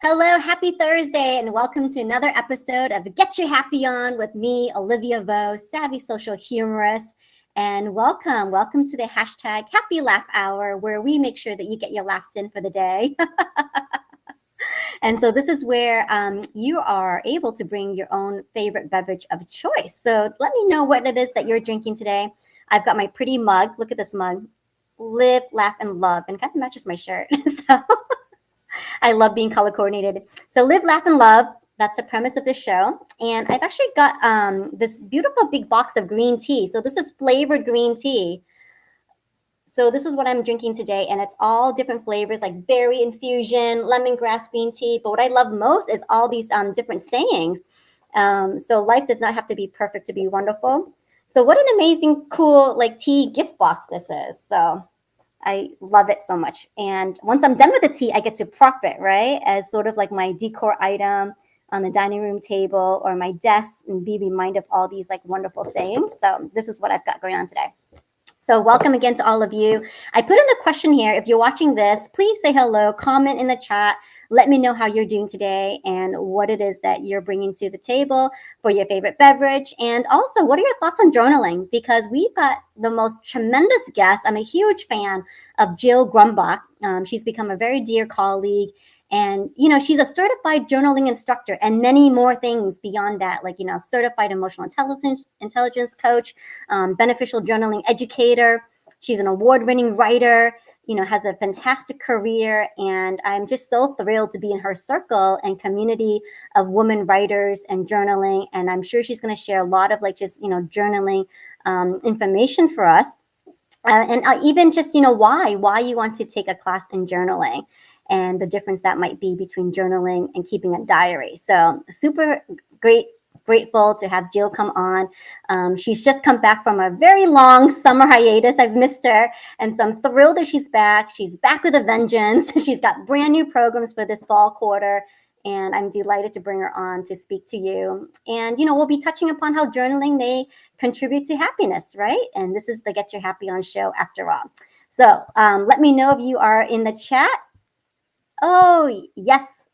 Hello, happy Thursday, and welcome to another episode of Get Your Happy On with me, Olivia B.O.B, savvy social humorist. And welcome to the hashtag Happy Laugh Hour, where we make sure that you get your laughs in for the day. And so this is where you are able to bring your own favorite beverage of choice. So let me know what it is that you're drinking today. I've got my pretty mug. Look at this mug. Live, laugh, and love. And it kind of matches my shirt. So I love being color coordinated. So live, laugh, and love. That's the premise of this show. And I've actually got this beautiful big box of green tea. So this is flavored green tea. So this is what I'm drinking today. And it's all different flavors like berry infusion, lemongrass green tea. But what I love most is all these different sayings. So life does not have to be perfect to be wonderful. So what an amazing, cool like tea gift box this is. So I love it so much. And once I'm done with the tea, I get to prop it, right? As sort of like my decor item on the dining room table or my desk and be reminded of all these like wonderful sayings. So this is what I've got going on today. So welcome again to all of you. I put in the question here. If you're watching this, please say hello, comment in the chat. Let me know how you're doing today and what it is that you're bringing to the table for your favorite beverage. And also, what are your thoughts on journaling? Because we've got the most tremendous guest. I'm a huge fan of Jill Grumbache. She's become a very dear colleague. And, you know, she's a certified journaling instructor and many more things beyond that, like, you know, certified emotional intelligence coach, beneficial journaling educator. She's an award-winning writer, you know, has a fantastic career. And I'm just so thrilled to be in her circle and community of women writers and journaling. And I'm sure she's going to share a lot of like just, you know, journaling information for us. And even just, you know, why you want to take a class in journaling and the difference that might be between journaling and keeping a diary. So super grateful to have Jill come on. She's just come back from a very long summer hiatus. I've missed her. And so I'm thrilled that she's back. She's back with a vengeance. She's got brand new programs for this fall quarter. And I'm delighted to bring her on to speak to you. And, you know, we'll be touching upon how journaling may contribute to happiness, right? And this is the Get Your Happy On show after all. So let me know if you are in the chat. Oh, yes.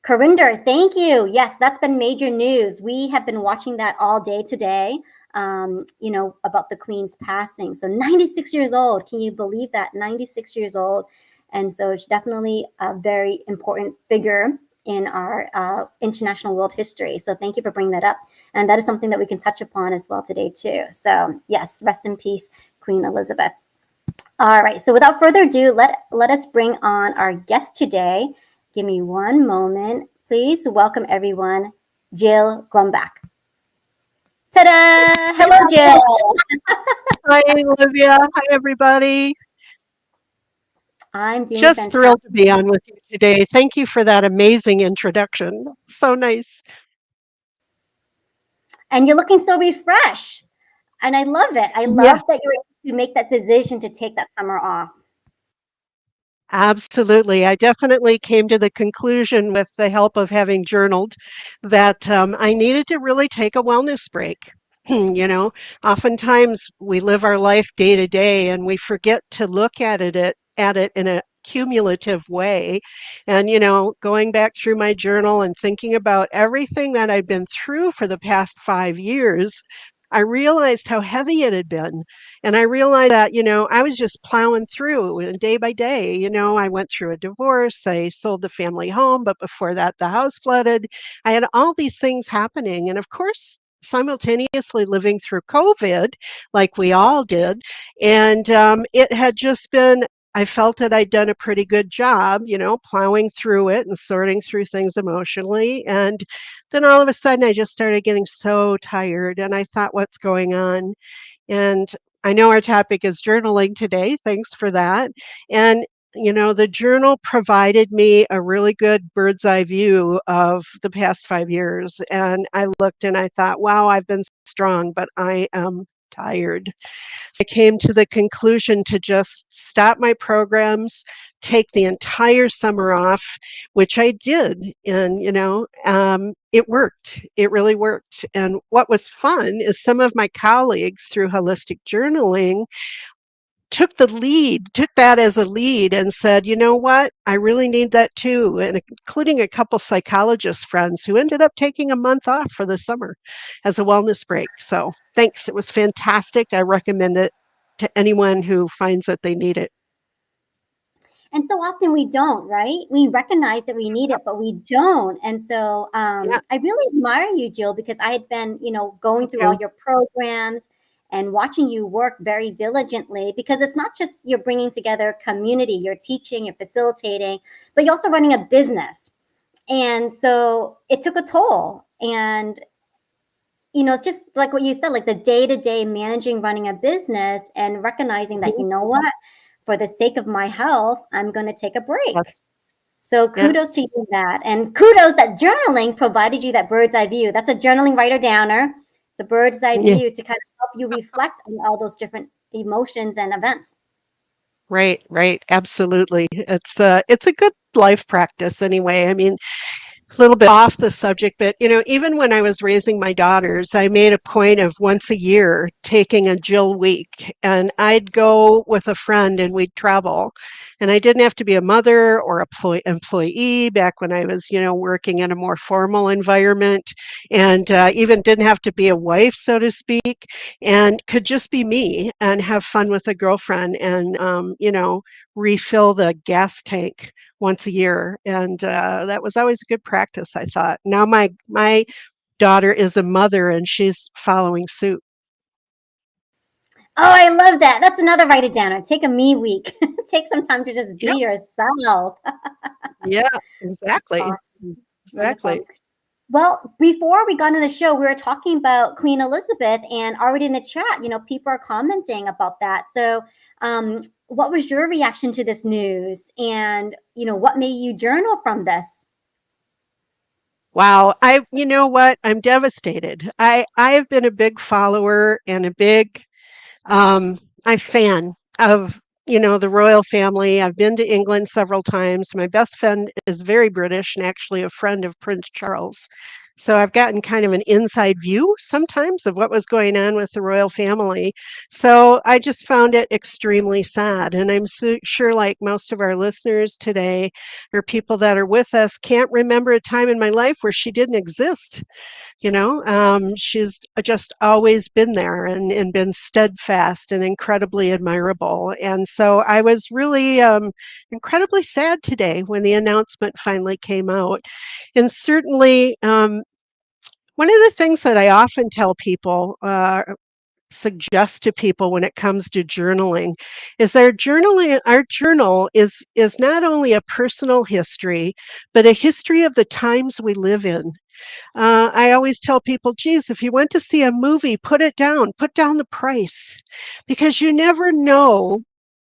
Corinder, thank you. Yes, that's been major news. We have been watching that all day today, you know, about the Queen's passing. So 96 years old. Can you believe that? 96 years old. And so it's definitely a very important figure in our international world history. So thank you for bringing that up. And that is something that we can touch upon as well today, too. So yes, rest in peace, Queen Elizabeth. All right, so without further ado, let us bring on our guest today. Give me one moment. Please welcome everyone, Jill Grumbache. Ta-da! Hello, Jill. Hi, Olivia. Hi, everybody. I'm doing just fantastic. Thrilled to be on with you today. Thank you for that amazing introduction. So nice. And you're looking so refreshed. And I love it. I love that you're able to make that decision to take that summer off. Absolutely. I definitely came to the conclusion with the help of having journaled that I needed to really take a wellness break. You know, oftentimes we live our life day to day and we forget to look at it in a cumulative way. And, you know, going back through my journal and thinking about everything that I've been through for the past 5 years, I realized how heavy it had been. And I realized that, I was just plowing through and day by day. I went through a divorce. I sold the family home, but before that, the house flooded. I had all these things happening. And of course, simultaneously living through COVID, like we all did. And it had just been, I felt that I'd done a pretty good job, plowing through it and sorting through things emotionally. And then all of a sudden, I just started getting so tired. And I thought, what's going on? And I know our topic is journaling today. Thanks for that. And the journal provided me a really good bird's eye view of the past 5 years. And I looked and I thought, wow, I've been strong, but I am tired. I came to the conclusion to just stop my programs, take the entire summer off, which I did. And, it worked. It really worked. And what was fun is some of my colleagues through holistic journaling took that as a lead and said, you know what, I really need that too. And including a couple psychologist friends who ended up taking a month off for the summer as a wellness break. So thanks. It was fantastic. I recommend it to anyone who finds that they need it. And so often we don't, right? We recognize that we need it, but we don't. And so Yeah, I really admire you, Jill, because I had been, going thank through all you. your programs and watching you work very diligently, because it's not just you're bringing together community, you're teaching, you're facilitating, but you're also running a business. And so it took a toll. And just like what you said, like the day to day managing, running a business and recognizing that, Mhm. what, for the sake of my health, I'm going to take a break. Yes. So Yeah. kudos to you for that. And kudos that journaling provided you that bird's eye view. That's a journaling writer downer. It's a bird's eye Yeah. view to kind of help you reflect on all those different emotions and events. Right, right. Absolutely. It's a good life practice anyway. I mean, a little bit off the subject, but even when I was raising my daughters, I made a point of once a year taking a Jill week, and I'd go with a friend and we'd travel. And I didn't have to be a mother or a employee back when I was, working in a more formal environment, and even didn't have to be a wife, so to speak, and could just be me and have fun with a girlfriend and, refill the gas tank once a year, and that was always a good practice, I thought. Now my daughter is a mother, and she's following suit. Oh, I love that. That's another write it downer. Take a me week. Take some time to just Yep. be yourself. Yeah, exactly. Awesome. Exactly. Wonderful. Well, before we got into the show, we were talking about Queen Elizabeth, and already in the chat, people are commenting about that. So, what was your reaction to this news? And, what made you journal from this? Wow. You know what? I'm devastated. I have been a big follower and a big I'm fan of, the royal family. I've been to England several times. My best friend is very British and actually a friend of Prince Charles. So I've gotten kind of an inside view sometimes of what was going on with the royal family. So I just found it extremely sad. And I'm sure, like most of our listeners today, or people that are with us, can't remember a time in my life where she didn't exist. She's just always been there and been steadfast and incredibly admirable. And so I was really incredibly sad today when the announcement finally came out. And certainly, one of the things that I often tell people, suggest to people when it comes to journaling, is our journal is not only a personal history, but a history of the times we live in. I always tell people, geez, if you went to see a movie, put down the price, because you never know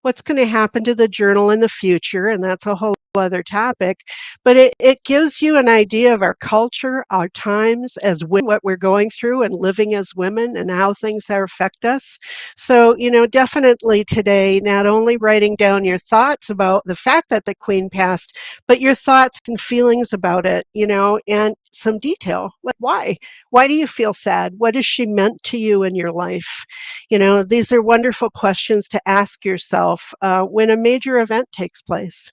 what's going to happen to the journal in the future. And that's a whole other topic. But it gives you an idea of our culture, our times as women, what we're going through and living as women and how things affect us. So, definitely today, not only writing down your thoughts about the fact that the Queen passed, but your thoughts and feelings about it, and some detail. Like why? Why do you feel sad? What has she meant to you in your life? These are wonderful questions to ask yourself when a major event takes place.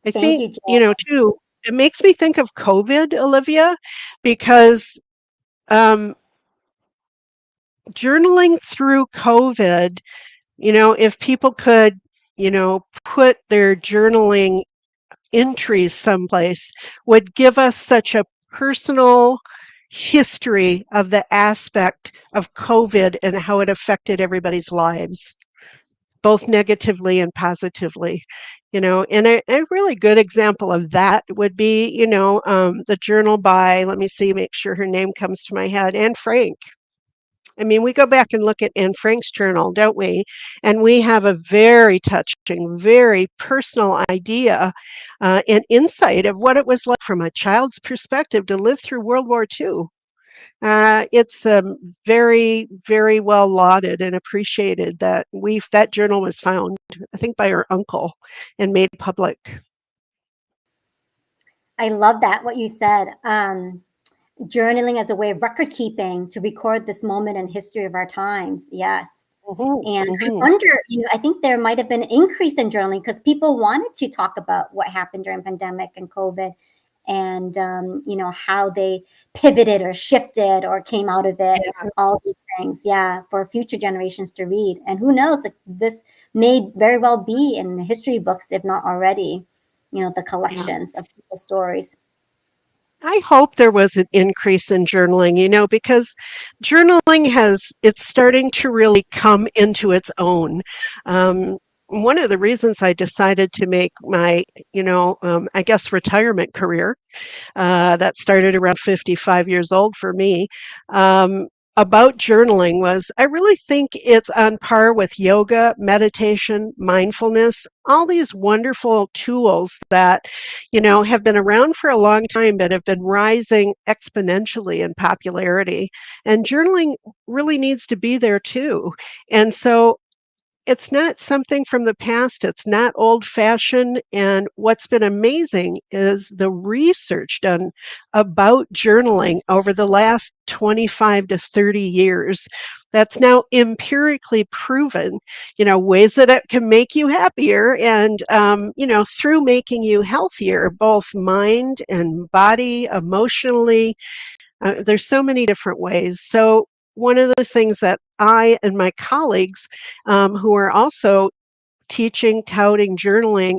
I Thank think, you, Jill. too. it makes me think of COVID, Olivia, because um, journaling through COVID, if people could, put their journaling entries someplace, would give us such a personal history of the aspect of COVID and how it affected everybody's lives, both negatively and positively. And a really good example of that would be, the journal by, let me see, make sure her name comes to my head, Anne Frank. I mean, we go back and look at Anne Frank's journal, don't we? And we have a very touching, very personal idea and insight of what it was like from a child's perspective to live through World War II. It's very, very well lauded and appreciated that that journal was found, I think, by her uncle and made public. I love that, what you said. Journaling as a way of record keeping to record this moment in history of our times. Yes. Mhm, And I mhm. wonder, I think there might have been an increase in journaling because people wanted to talk about what happened during pandemic and COVID and, how they pivoted or shifted or came out of it, Yeah, all these things. Yeah. For future generations to read. And who knows, like this may very well be in the history books, if not already, the yeah. collections of people's stories. I hope there was an increase in journaling, because journaling it's starting to really come into its own. One of the reasons I decided to make my, I guess, retirement career that started around 55 years old for me, about journaling was I really think it's on par with yoga, meditation, mindfulness, all these wonderful tools that, have been around for a long time but have been rising exponentially in popularity. And journaling really needs to be there too. And so it's not something from the past. It's not old fashioned. And what's been amazing is the research done about journaling over the last 25 to 30 years. That's now empirically proven, ways that it can make you happier and, through making you healthier, both mind and body, emotionally. There's so many different ways. So, one of the things that I and my colleagues who are also teaching, touting journaling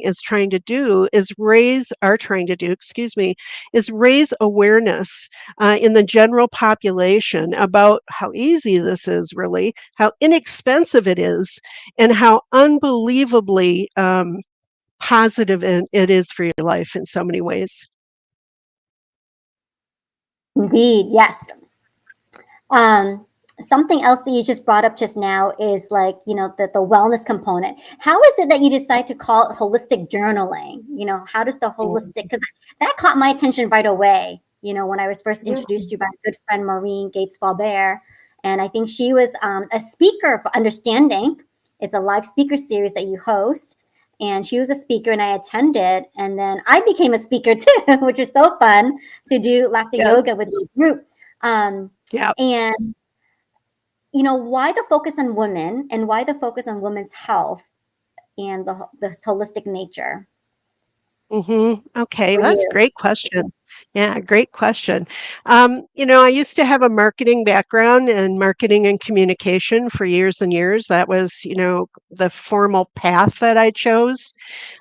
are trying to do, excuse me, is raise awareness in the general population about how easy this is, really, how inexpensive it is, and how unbelievably positive it is for your life in so many ways. Indeed. Yes. Um, Something else that you just brought up just now is like, the wellness component. How is it that you decide to call it holistic journaling? How does the holistic, because that caught my attention right away, when I was first Yeah. introduced to you by a good friend, Maureen Gates-Faubert. And I think she was a speaker for UnderstandInk. It's a live speaker series that you host. And she was a speaker and I attended. And then I became a speaker too, which is so fun to do laughter Yes. yoga with this group. Um, Yeah. and why the focus on women and why the focus on women's health and this holistic nature Okay, for that's a you? great question. Yeah, great question. I used to have a marketing background in marketing and communication for years and years. That was, the formal path that I chose,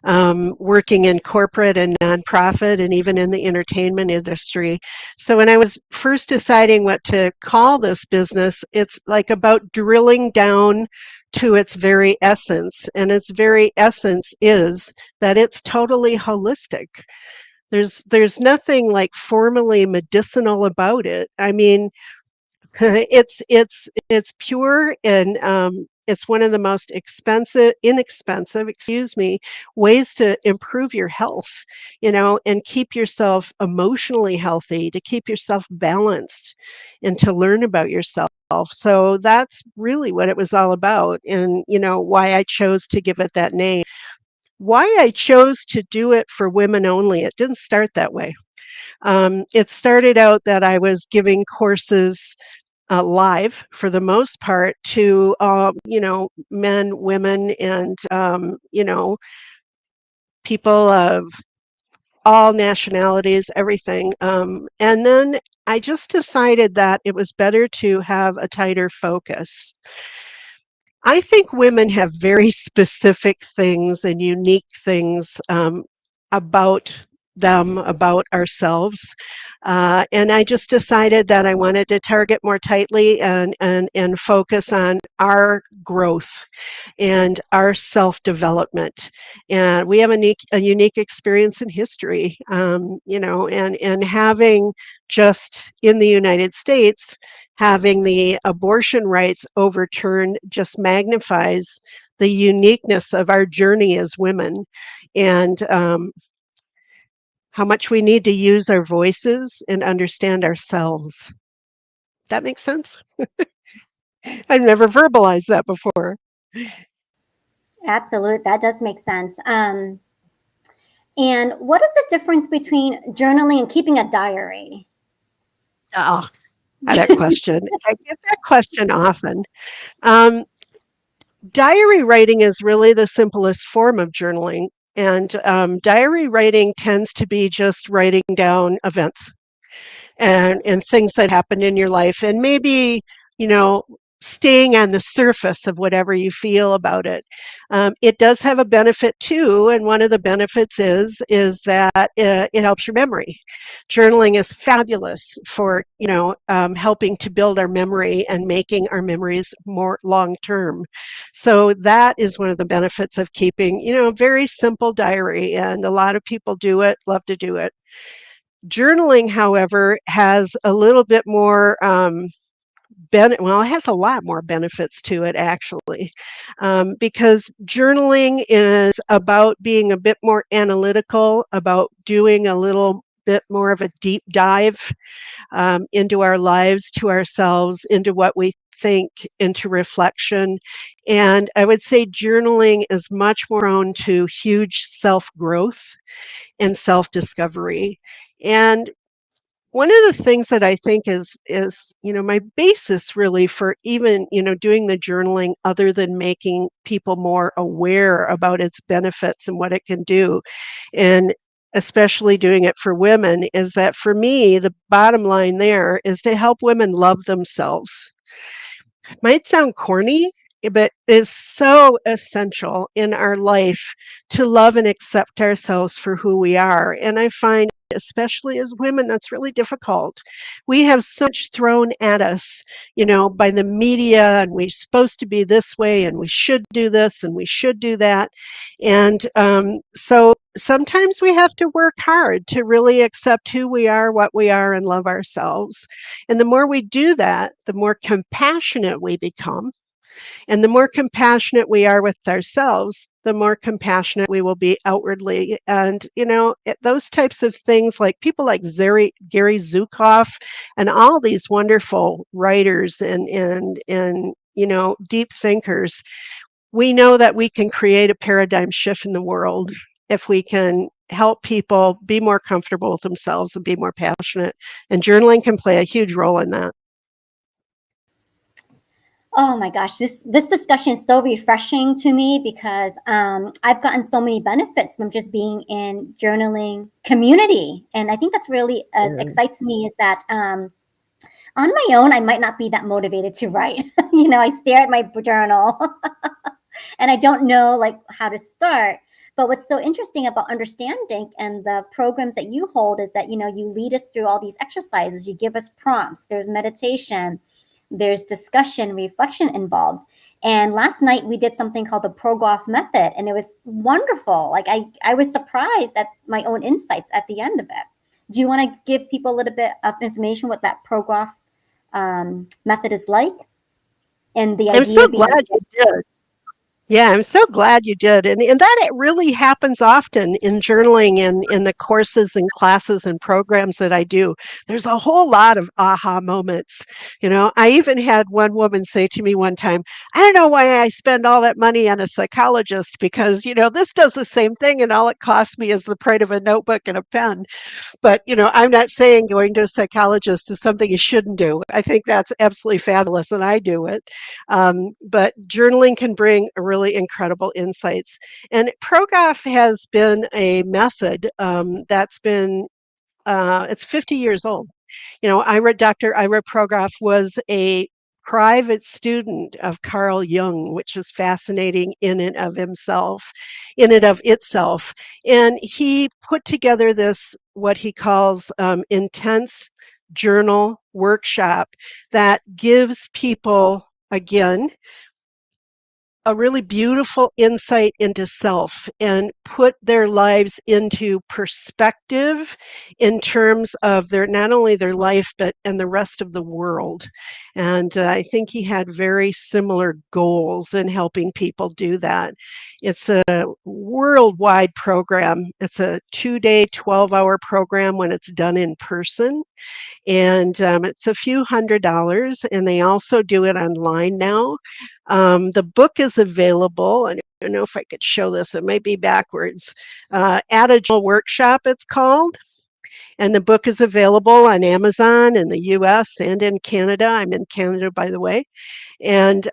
working in corporate and nonprofit and even in the entertainment industry. So when I was first deciding what to call this business, it's like about drilling down to its very essence. And its very essence is that it's totally holistic. There's nothing like formally medicinal about it. I mean, it's pure and it's one of the most inexpensive, excuse me, ways to improve your health, and keep yourself emotionally healthy, to keep yourself balanced, and to learn about yourself. So that's really what it was all about, and why I chose to give it that name. Why I chose to do it for women only. It didn't start that way. It started out that I was giving courses live for the most part to men, women, and people of all nationalities, everything. And then I just decided that it was better to have a tighter focus. I think women have very specific things and unique things about them, about ourselves. And I just decided that I wanted to target more tightly and focus on our growth and our self-development. And we have a unique experience in history, and having just in the United States, having the abortion rights overturned just magnifies the uniqueness of our journey as women, and how much we need to use our voices and understand ourselves. That makes sense? I've never verbalized that before. Absolutely, that does make sense. And what is the difference between journaling and keeping a diary? Oh, that question. I get that question often. Um, Diary writing is really the simplest form of journaling. And diary writing tends to be just writing down events and things that happened in your life, and maybe, you know staying on the surface of whatever you feel about it. It does have a benefit too, and one of the benefits is that it helps your memory. Journaling is fabulous for helping to build our memory and making our memories more long term. So that is one of the benefits of keeping a very simple diary, and a lot of people do it, love to do it. Journaling, however, has a little bit more well, it has a lot more benefits to it, actually, because journaling is about being a bit more analytical, about doing a little bit more of a deep dive into our lives, to ourselves, into what we think, into reflection. And I would say journaling is much more prone to huge self growth and self discovery. And one of the things that I think is my basis really for even doing the journaling, other than making people more aware about its benefits and what it can do, and especially doing it for women, is that for me the bottom line there is to help women love themselves. Might sound corny, but is so essential in our life to love and accept ourselves for who we are. And I find, especially as women, that's really difficult. We have so much thrown at us, by the media, and we're supposed to be this way, and we should do this, and we should do that. And so sometimes we have to work hard to really accept who we are, what we are, and love ourselves. And the more we do that, the more compassionate we become. And the more compassionate we are with ourselves, the more compassionate we will be outwardly. And, those types of things, like people like Gary Zukav and all these wonderful writers and deep thinkers, we know that we can create a paradigm shift in the world if we can help people be more comfortable with themselves and be more passionate. And journaling can play a huge role in that. Oh my gosh, this discussion is so refreshing to me because I've gotten so many benefits from just being in journaling community, and I think that's really excites me, is that on my own I might not be that motivated to write. I stare at my journal and I don't know like how to start. But what's so interesting about UnderstandInk and the programs that you hold is that you lead us through all these exercises, you give us prompts, there's meditation, there's discussion, reflection involved. And last night we did something called the ProGoff method, and it was wonderful. Like I was surprised at my own insights at the end of it. Do you want to give people a little bit of information what that ProGoff method is like, and the I'm so idea glad behind you it? did. Yeah, I'm so glad you did. And that it really happens often in journaling and in the courses and classes and programs that I do. There's a whole lot of aha moments. I even had one woman say to me one time, I don't know why I spend all that money on a psychologist, because, this does the same thing and all it costs me is the price of a notebook and a pen. But, I'm not saying going to a psychologist is something you shouldn't do. I think that's absolutely fabulous, and I do it. But journaling can bring a really incredible insights. And ProGraph has been a method that's been, it's 50 years old. Dr. Ira Progoff was a private student of Carl Jung, which is fascinating in and of itself. And he put together this, what he calls intense journal workshop that gives people, again, a really beautiful insight into self and put their lives into perspective in terms of their, not only their life but and the rest of the world. And I think he had very similar goals in helping people do that. It's a worldwide program. It's a 2-day 12-hour program when it's done in person, and it's a few $100s, and they also do it online now. The book is available. I don't know if I could show this. It might be backwards. At a Journal Workshop, it's called. And the book is available on Amazon in the US and in Canada. I'm in Canada, by the way. And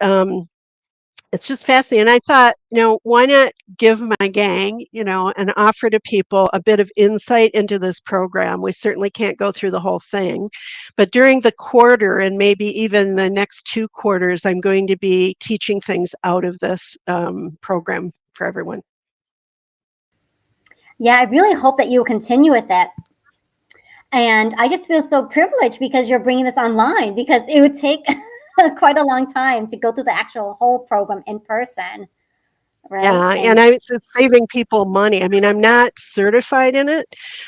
it's just fascinating. And I thought, why not give my gang, and offer to people a bit of insight into this program. We certainly can't go through the whole thing, but during the quarter and maybe even the next 2 quarters, I'm going to be teaching things out of this program for everyone. Yeah, I really hope that you will continue with it. And I just feel so privileged because you're bringing this online, because it would take quite a long time to go through the actual whole program in person, right? Yeah, and it's saving people money. I mean, I'm not certified in it,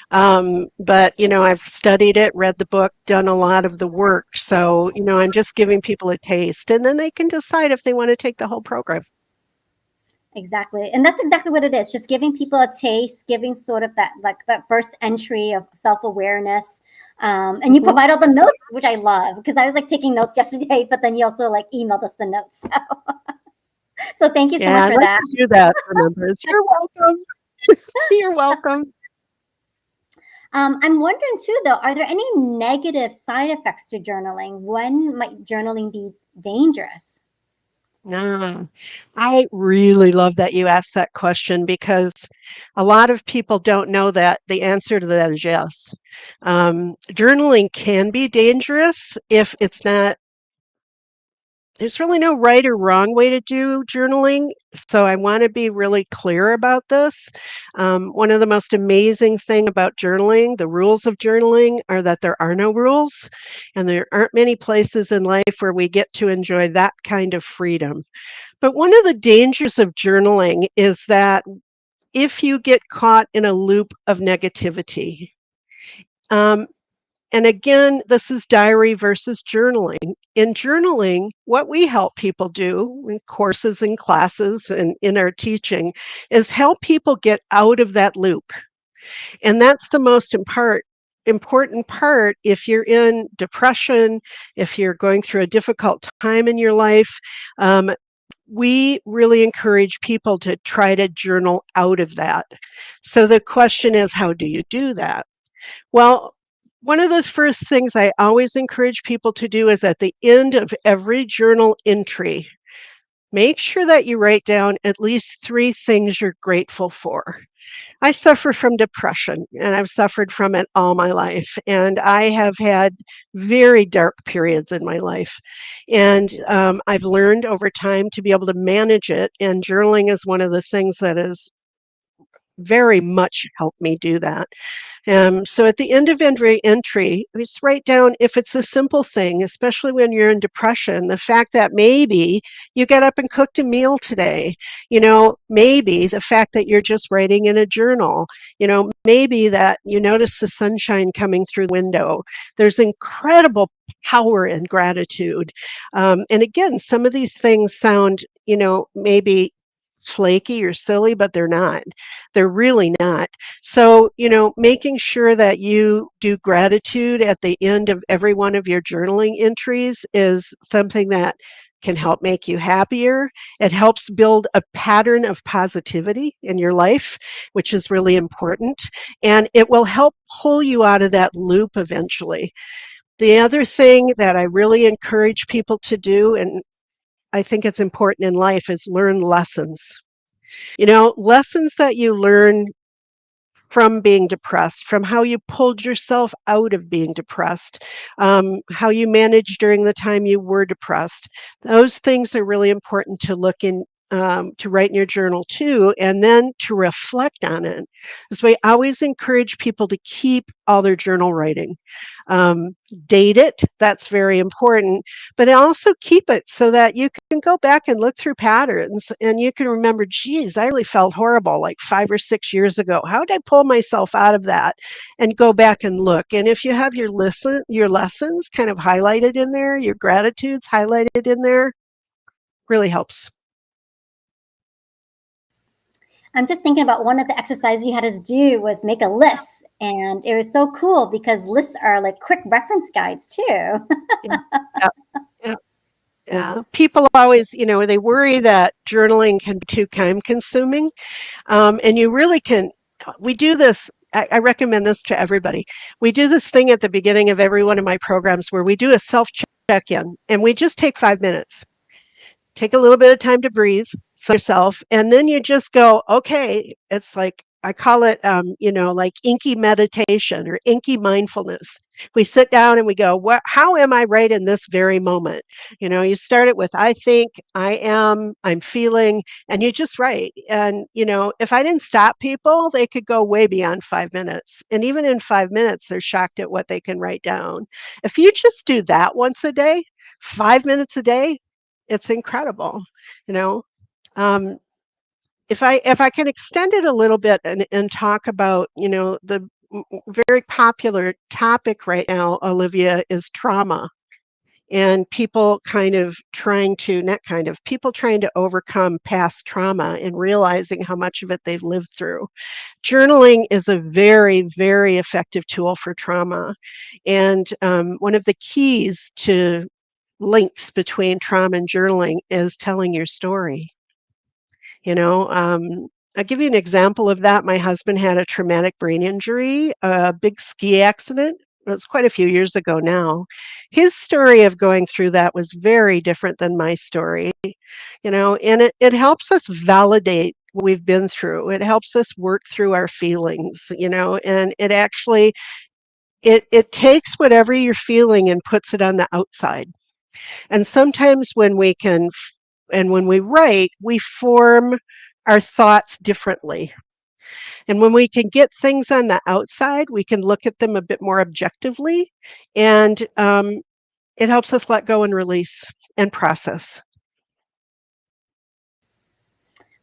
but I've studied it, read the book, done a lot of the work. So, I'm just giving people a taste, and then they can decide if they want to take the whole program. Exactly. And that's exactly what it is. Just giving people a taste, giving sort of that, like that first entry of self-awareness. And you provide all the notes, which I love, because I was like taking notes yesterday, but then you also like emailed us the notes. So thank you so much Yeah, I'd for like that. to do that for members. You're welcome. You're welcome. I'm wondering too, though, are there any negative side effects to journaling? When might journaling be dangerous? No, I really love that you asked that question, because a lot of people don't know that the answer to that is yes. Journaling can be dangerous if it's not, there's really no right or wrong way to do journaling. So I want to be really clear about this. One of the most amazing thing about journaling, the rules of journaling, are that there are no rules, and there aren't many places in life where we get to enjoy that kind of freedom. But one of the dangers of journaling is that if you get caught in a loop of negativity, um, and again, this is diary versus journaling. In journaling, what we help people do in courses and classes and in our teaching is help people get out of that loop. And that's the most important part if you're in depression, if you're going through a difficult time in your life. We really encourage people to try to journal out of that. So the question is, how do you do that? Well, one of the first things I always encourage people to do is at the end of every journal entry, make sure that you write down at least 3 things you're grateful for. I suffer from depression, and I've suffered from it all my life. And I have had very dark periods in my life. And I've learned over time to be able to manage it. And journaling is one of the things that has very much helped me do that. So at the end of every entry, just write down, if it's a simple thing, especially when you're in depression, the fact that maybe you got up and cooked a meal today, maybe the fact that you're just writing in a journal, maybe that you notice the sunshine coming through the window. There's incredible power in gratitude. And again, some of these things sound, maybe flaky or silly, but they're not. They're really not. So, making sure that you do gratitude at the end of every one of your journaling entries is something that can help make you happier. It helps build a pattern of positivity in your life, which is really important. And it will help pull you out of that loop eventually. The other thing that I really encourage people to do, and I think it's important in life is learn lessons. Lessons that you learn from being depressed, from how you pulled yourself out of being depressed, how you managed during the time you were depressed. Those things are really important to look in. To write in your journal too, and then to reflect on it. This way, I always encourage people to keep all their journal writing. Um, Date it, that's very important, but also keep it so that you can go back and look through patterns and you can remember, geez, I really felt horrible like 5 or 6 years ago. How did I pull myself out of that? And go back and look. And if you have your lessons kind of highlighted in there, your gratitudes highlighted in there, really helps. I'm just thinking about one of the exercises you had us do was make a list. And it was so cool because lists are like quick reference guides too. Yeah. Yeah. Yeah. Yeah. People always, they worry that journaling can be too time consuming. And you really can, we do this, I recommend this to everybody. We do this thing at the beginning of every one of my programs where we do a self check in and we just take 5 minutes. Take a little bit of time to breathe, slow yourself, and then you just go, okay, it's like, I call it, like inky meditation or inky mindfulness. We sit down and we go, how am I right in this very moment? You start it with, I think, I am, I'm feeling, and you just write. And, if I didn't stop people, they could go way beyond 5 minutes. And even in 5 minutes, they're shocked at what they can write down. If you just do that once a day, 5 minutes a day, it's incredible, you know. Um, if I can extend it a little bit and talk about, the very popular topic right now, Olivia, is trauma and people kind of trying to, not kind of, people trying to overcome past trauma and realizing how much of it they've lived through. Journaling is a very, very effective tool for trauma. And one of the keys to links between trauma and journaling is telling your story. You know, I'll give you an example of that. My husband had a traumatic brain injury, a big ski accident. It was quite a few years ago now. His story of going through that was very different than my story, and it helps us validate what we've been through. It helps us work through our feelings, and it actually it takes whatever you're feeling and puts it on the outside. And sometimes when we write, we form our thoughts differently. And when we can get things on the outside, we can look at them a bit more objectively. And it helps us let go and release and process.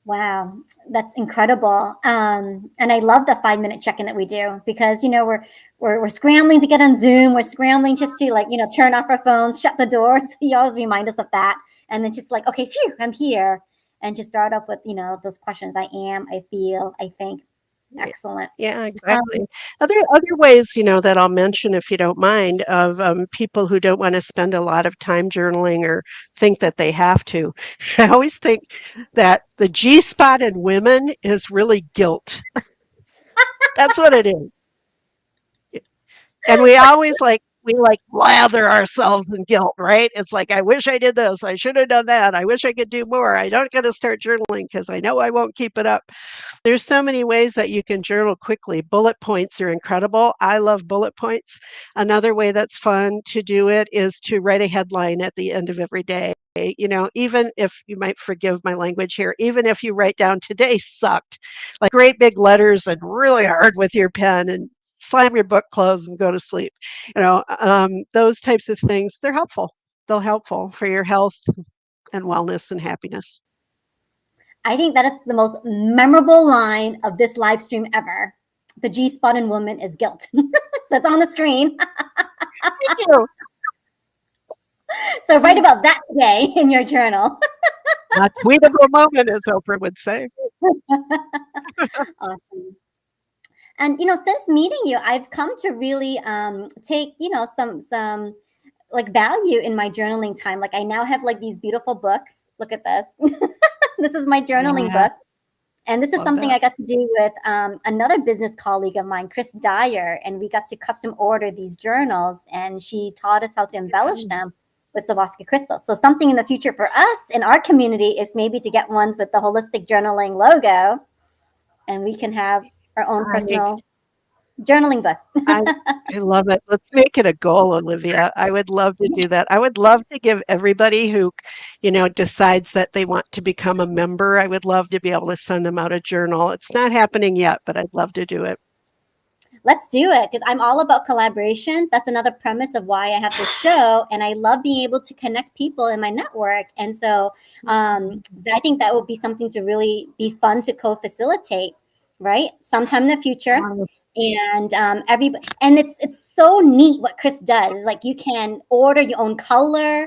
Wow, that's incredible. And I love the 5 minute check-in that we do because we're scrambling to get on Zoom. We're scrambling just to turn off our phones, shut the doors. You always remind us of that, and then just like, okay, phew, I'm here, and just start off with those questions. I am, I feel, I think. Yeah, Excellent. yeah, exactly. Other ways, that I'll mention, if you don't mind, of people who don't want to spend a lot of time journaling or think that they have to. I always think that the G spot in women is really guilt. That's what it is. And we always we lather ourselves in guilt, right? It's like, I wish I did this. I should have done that. I wish I could do more. I don't get to start journaling because I know I won't keep it up. There's so many ways that you can journal quickly. Bullet points are incredible. I love bullet points. Another way that's fun to do it is to write a headline at the end of every day. Even if you might forgive my language here, even if you write down today sucked, like great big letters and really hard with your pen and slam your book closed and go to sleep. Those types of things, they're helpful. They're helpful for your health and wellness and happiness. I think that is the most memorable line of this live stream ever. The G spot in woman is guilt. So it's on the screen. Thank you. So write about that today in your journal. A tweetable moment, as Oprah would say. Awesome. And since meeting you, I've come to really take some like value in my journaling time. Like I now have like these beautiful books. Look at this. This is my journaling Yeah, book. And this is love something that. I got to do with another business colleague of mine, Chris Dyer, and we got to custom order these journals, and she taught us how to embellish them. with Swarovski crystals. So something in the future for us in our community is maybe to get ones with the holistic journaling logo, and we can have our own I personal journaling book. I I love it. Let's make it a goal, Olivia. I would love to do that. I would love to give everybody who, decides that they want to become a member, I would love to be able to send them out a journal. It's not happening yet, but I'd love to do it. Let's do it, because I'm all about collaborations. That's another premise of why I have this show, and I love being able to connect people in my network. And so I think that would be something to really be fun to co-facilitate, right? Sometime in the future. Um, And and it's so neat what Chris does. Like, you can order your own color.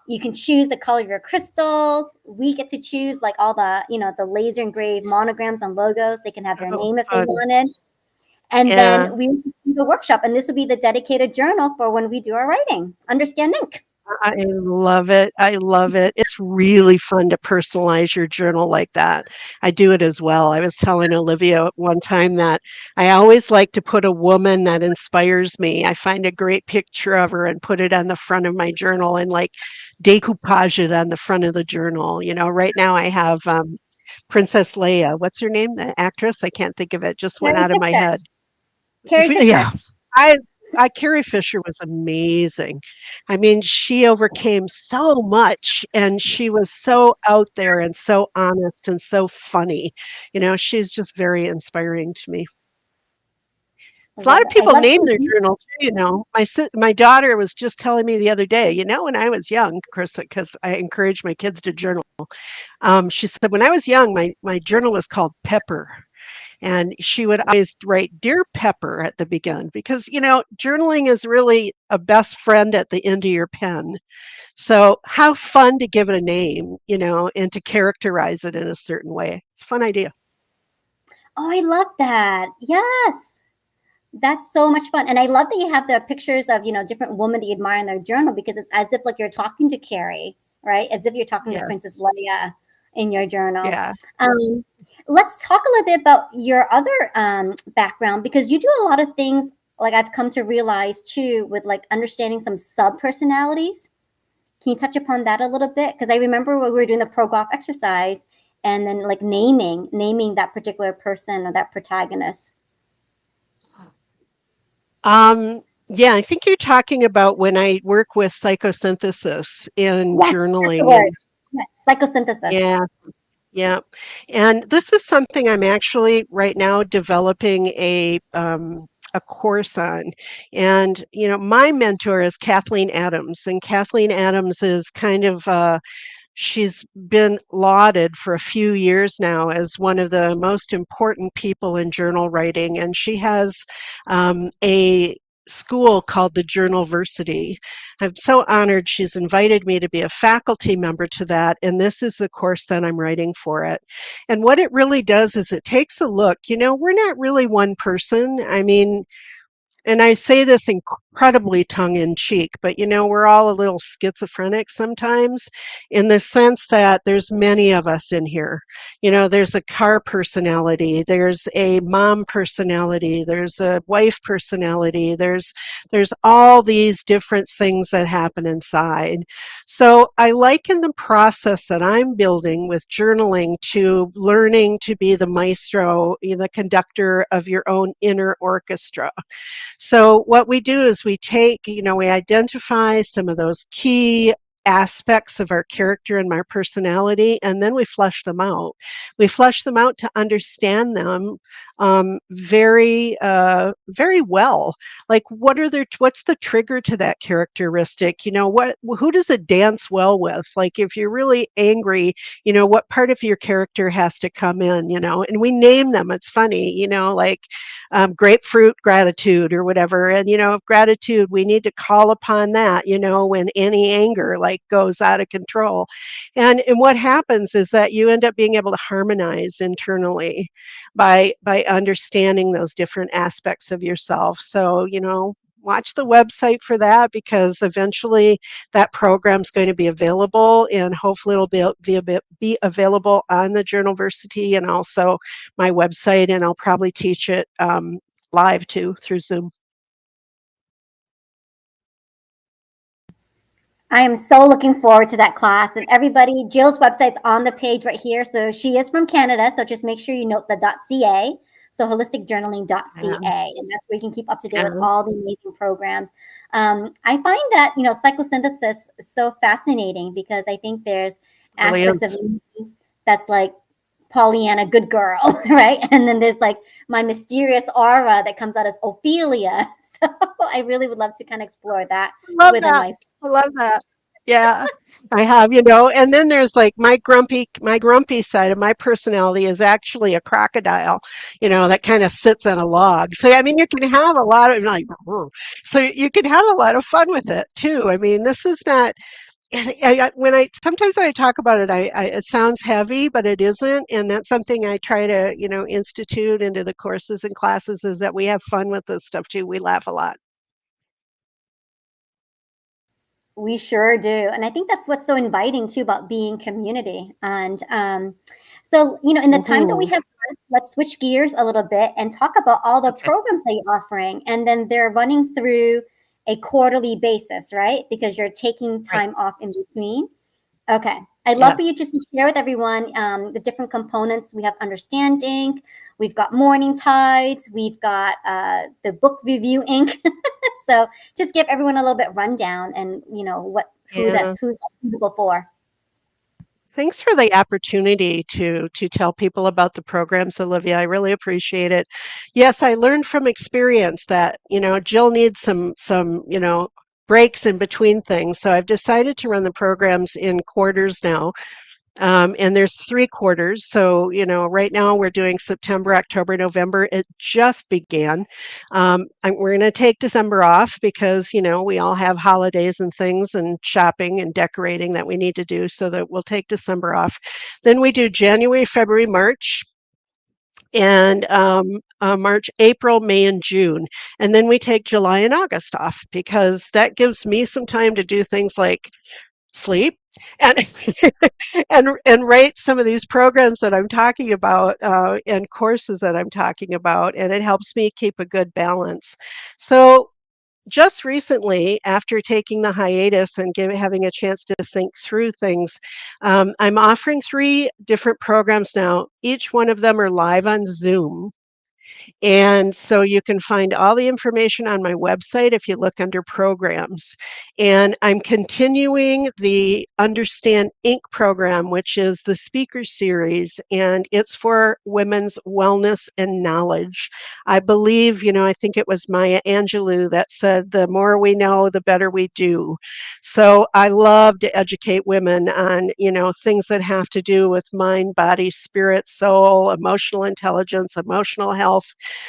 You can choose the color of your crystals. We get to choose like all the, the laser engraved monograms and logos. They can have their Oh, name if they fun. wanted. And Yeah. then we will do the workshop, and this will be the dedicated journal for when we do our writing. UnderstandInk. I love it. I love it. It's really fun to personalize your journal like that. I do it as well. I was telling Olivia one time that I always like to put a woman that inspires me. I find a great picture of her and put it on the front of my journal and like decoupage it on the front of the journal. Right now I have Princess Leia. What's her name? The actress? I can't think of it. Just went Carrie out of my Fisher. head. Carrie Yeah. Fisher. I Carrie Fisher was amazing. I mean, she overcame so much and she was so out there and so honest and so funny. She's just very inspiring to me. I A lot love of it. I people love name their it. journal too. My daughter was just telling me the other day, when I was young, Chris, because I encourage my kids to journal. She said, when I was young, my journal was called Pepper. And she would always write Dear Pepper at the beginning because, journaling is really a best friend at the end of your pen. So how fun to give it a name, and to characterize it in a certain way. It's a fun idea. Oh, I love that. Yes. That's so much fun. And I love that you have the pictures of, different women that you admire in their journal, because it's as if like you're talking to Carrie, right? As if you're talking to Yeah. Princess Leia in your journal. Yeah. Um, let's talk a little bit about your other background, because you do a lot of things, like I've come to realize too, with like understanding some sub personalities. Can you touch upon that a little bit? Because I remember when we were doing the pro golf exercise, and then like naming that particular person or that protagonist. Yeah, I think you're talking about when I work with psychosynthesis in Yes, that's the journaling word. and Yes, psychosynthesis. yeah. Yeah. And this is something I'm actually right now developing a course on. And, my mentor is Kathleen Adams. And Kathleen Adams is kind of she's been lauded for a few years now as one of the most important people in journal writing, and she has a school called the Journalversity. I'm so honored she's invited me to be a faculty member to that, and this is the course that I'm writing for it. And what it really does is it takes a look. We're not really one person. I mean, and I say this incredibly tongue in cheek, but we're all a little schizophrenic sometimes in the sense that there's many of us in here. There's a car personality, there's a mom personality, there's a wife personality, there's all these different things that happen inside. So I liken the process that I'm building with journaling to learning to be the maestro, the conductor of your own inner orchestra. So what we do is we identify some of those key aspects of our character and our personality, and then we flesh them out. We flesh them out to understand them very well. Like, what's the trigger to that characteristic? Who does it dance well with? Like, if you're really angry, what part of your character has to come in? And we name them. It's funny, like grapefruit gratitude or whatever. And, gratitude, we need to call upon that, when any anger like goes out of control. And what happens is that you end up being able to harmonize internally by understanding those different aspects of yourself. So, watch the website for that, because eventually that program's going to be available, and hopefully it'll be available on the Journalversity and also my website, and I'll probably teach it live too through Zoom. I am so looking forward to that class. And everybody, Jill's website's on the page right here. So she is from Canada. So just make sure you note the .ca. So holisticjournaling.ca. Yeah, And that's where you can keep up to date yeah, with all the amazing programs. I find that, psychosynthesis is so fascinating because I think there's really aspects of is. me that's like Pollyanna, good girl, right? And then there's like my mysterious aura that comes out as Ophelia. So I really would love to kind of explore that Love within that. myself. I love that. Yeah, I have, and then there's like my grumpy side of my personality is actually a crocodile, that kind of sits on a log. So, I mean, you can have a lot of like, so you can have a lot of fun with it too. I mean, this is not, sometimes when I talk about it, it sounds heavy, but it isn't. And that's something I try to, institute into the courses and classes is that we have fun with this stuff too. We laugh a lot. We sure do. And I think that's what's so inviting too about being community. And so, in the time that we Hmm. have left, let's switch gears a little bit and talk about all the Okay. programs that you're offering. And then they're running through a quarterly basis, right? Because you're taking Right. time off in between. Okay. I'd love Yeah. for you just to share with everyone the different components. We have UnderstandInk, we've got Morningtides, we've got the book review ink. So just give everyone a little bit rundown and what Yeah. who's that suitable for. Thanks for the opportunity to tell people about the programs, Olivia. I really appreciate it. Yes, I learned from experience that, Jill needs some, breaks in between things. So I've decided to run the programs in quarters now. And there's 3 quarters. So, right now we're doing September, October, November. It just began. We're going to take December off because, we all have holidays and things and shopping and decorating that we need to do. So that we'll take December off. Then we do January, February, March. And March, April, May, and June. And then we take July and August off because that gives me some time to do things like sleep and and write some of these programs that I'm talking about and courses that I'm talking about, and it helps me keep a good balance. So just recently, after taking the hiatus and having a chance to think through things, I'm offering 3 different programs now. Each one of them are live on Zoom. And so you can find all the information on my website if you look under programs. And I'm continuing the Understand Inc. program, which is the speaker series, and it's for women's wellness and knowledge. I believe, I think it was Maya Angelou that said, the more we know, the better we do. So I love to educate women on, things that have to do with mind, body, spirit, soul, emotional intelligence, emotional health.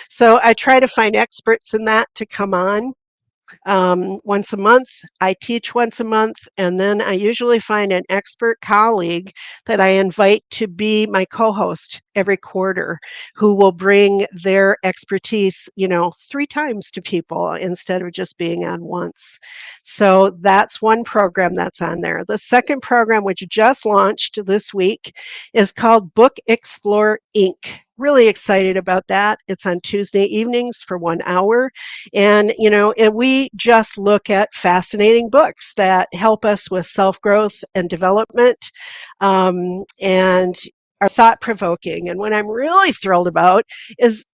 So I try to find experts in that to come on once a month. I teach once a month, and then I usually find an expert colleague that I invite to be my co-host every quarter, who will bring their expertise, 3 times to people instead of just being on once. So that's one program that's on there. The second program, which just launched this week, is called Book Explore Inc. Really excited about that. It's on Tuesday evenings for 1 hour. And, we just look at fascinating books that help us with self growth and development and are thought provoking. And what I'm really thrilled about is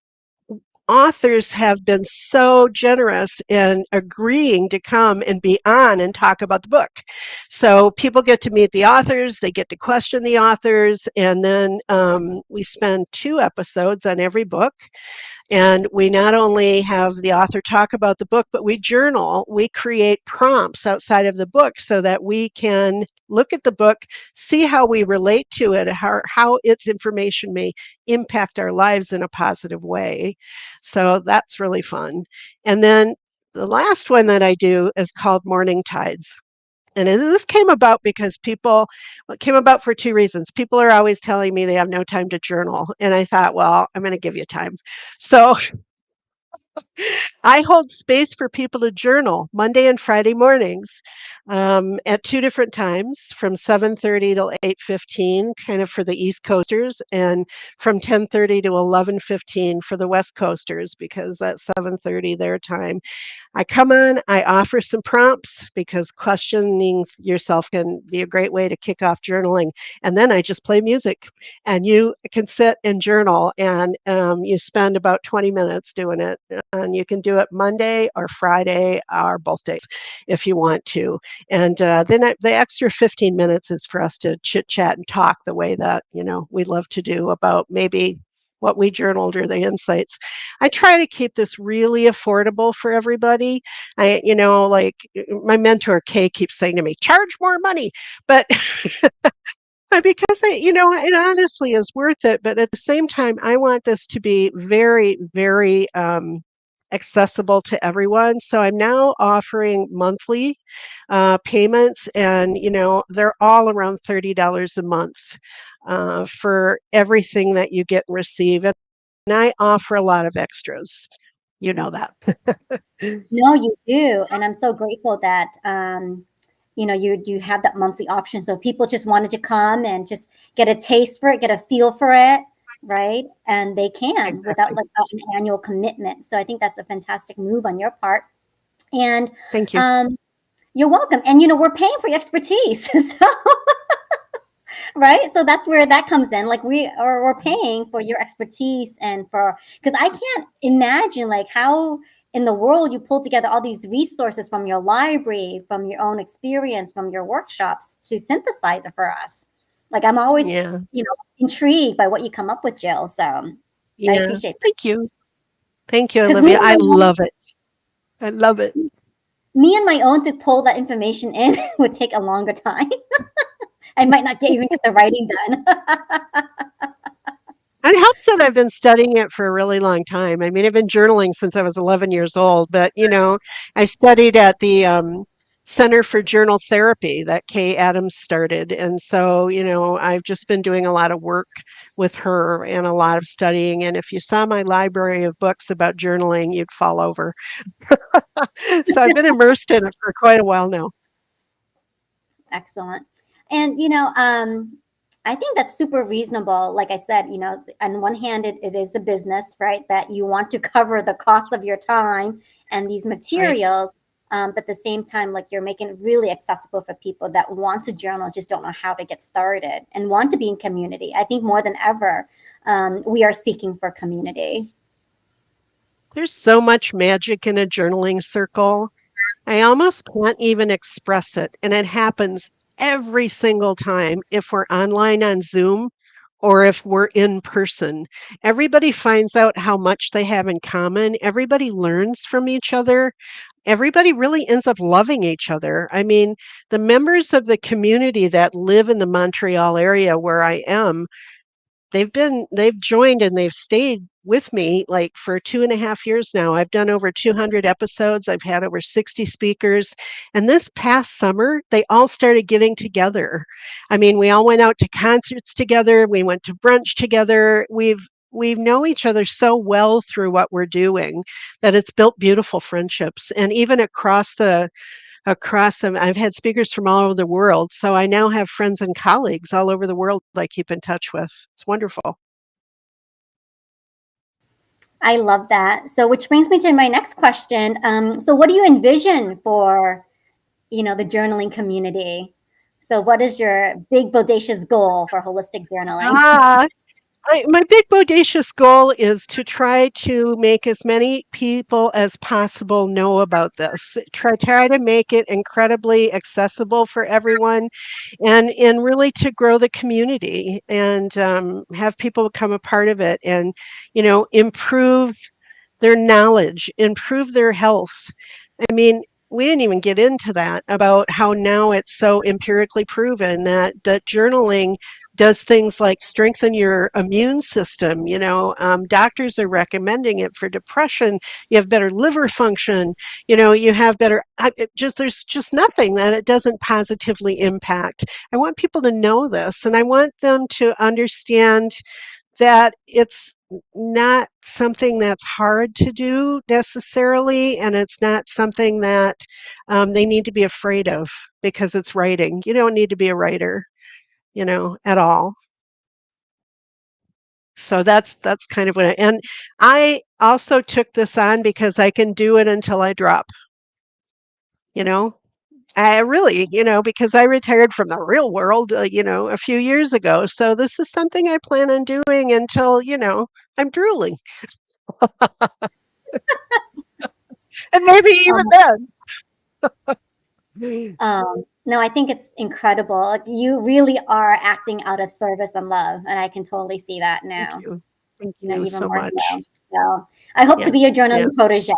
authors have been so generous in agreeing to come and be on and talk about the book. So people get to meet the authors, they get to question the authors, and then we spend 2 episodes on every book. And we not only have the author talk about the book, but we journal. We create prompts outside of the book so that we can look at the book, see how we relate to it, how its information may impact our lives in a positive way. So that's really fun. And then the last one that I do is called Morningtides. And this came about because it came about for 2 reasons. People are always telling me they have no time to journal. And I thought, well, I'm going to give you time. So I hold space for people to journal Monday and Friday mornings at two different times, from 7:30 to 8:15, kind of for the East Coasters, and from 10:30 to 11:15 for the West Coasters, because that's 7:30 their time. I come on, I offer some prompts because questioning yourself can be a great way to kick off journaling. And then I just play music, and you can sit and journal, and you spend about 20 minutes doing it. And you can do it Monday or Friday or both days if you want to. And the extra 15 minutes is for us to chit chat and talk the way that, we love to do about maybe what we journaled or the insights. I try to keep this really affordable for everybody. Like my mentor Kay keeps saying to me, charge more money. But because it honestly is worth it. But at the same time, I want this to be very, very accessible to everyone. So I'm now offering monthly payments, and they're all around $30 a month for everything that you get and receive. And I offer a lot of extras. You know that. No, you do, and I'm so grateful that you do have that monthly option. So if people just wanted to come and just get a taste for it, get a feel for it, right? And they can without Exactly. like an annual commitment. So I think that's a fantastic move on your part. And Thank you. um, you're welcome. And we're paying for your expertise, so right. So that's where that comes in. Like we're paying for your expertise and for because I can't imagine like how in the world you pull together all these resources from your library, from your own experience, from your workshops to synthesize it for us. Like I'm always, Yeah. intrigued by what you come up with, Jill. So I Yeah. appreciate that. Thank you. Thank you, Because me Olivia. and I my own, love it. I love it. me and my own to pull that information in would take a longer time. I might not even get the writing done. And it helps that I've been studying it for a really long time. I mean, I've been journaling since I was 11 years old, but I studied at the Center for Journal Therapy that Kay Adams started. And so, I've just been doing a lot of work with her and a lot of studying. And if you saw my library of books about journaling, you'd fall over. So I've been immersed in it for quite a while now. Excellent. And I think that's super reasonable. Like I said, on one hand, it is a business, right? That you want to cover the cost of your time and these Right. materials. But at the same time, like you're making it really accessible for people that want to journal, just don't know how to get started and want to be in community. I think more than ever, we are seeking for community. There's so much magic in a journaling circle. I almost can't even express it, and it happens every single time if we're online on Zoom or if we're in person. Everybody finds out how much they have in common. Everybody learns from each other. Everybody really ends up loving each other. I mean, the members of the community that live in the Montreal area where I am, they've joined and they've stayed with me like for 2.5 years now. I've done over 200 episodes. I've had over 60 speakers. And this past summer, they all started getting together. I mean, we all went out to concerts together. We went to brunch together. We know each other so well through what we're doing that it's built beautiful friendships. And even across them, I've had speakers from all over the world. So I now have friends and colleagues all over the world I keep in touch with. It's wonderful. I love that. So, which brings me to my next question. So, what do you envision for the journaling community? So, what is your big bodacious goal for holistic journaling? Ah, my big bodacious goal is to try to make as many people as possible know about this. Try to make it incredibly accessible for everyone, and really to grow the community and have people become a part of it, and improve their knowledge, improve their health. I mean, we didn't even get into that about how now it's so empirically proven that journaling does things like strengthen your immune system. Doctors are recommending it for depression. You have better liver function. You have better. There's just nothing that it doesn't positively impact. I want people to know this, and I want them to understand that it's not something that's hard to do necessarily, and it's not something that they need to be afraid of because it's writing. You don't need to be a writer, at all. So that's kind of and I also took this on because I can do it until I drop, you know. I really, because I retired from the real world, a few years ago. So this is something I plan on doing until, I'm drooling. And maybe even Um, then. no, I think it's incredible. Like, you really are acting out of service and love, and I can totally see that Thank now. you. Thank you Even so more much. so. So I hope to Yeah. be your Yeah. journaling protege.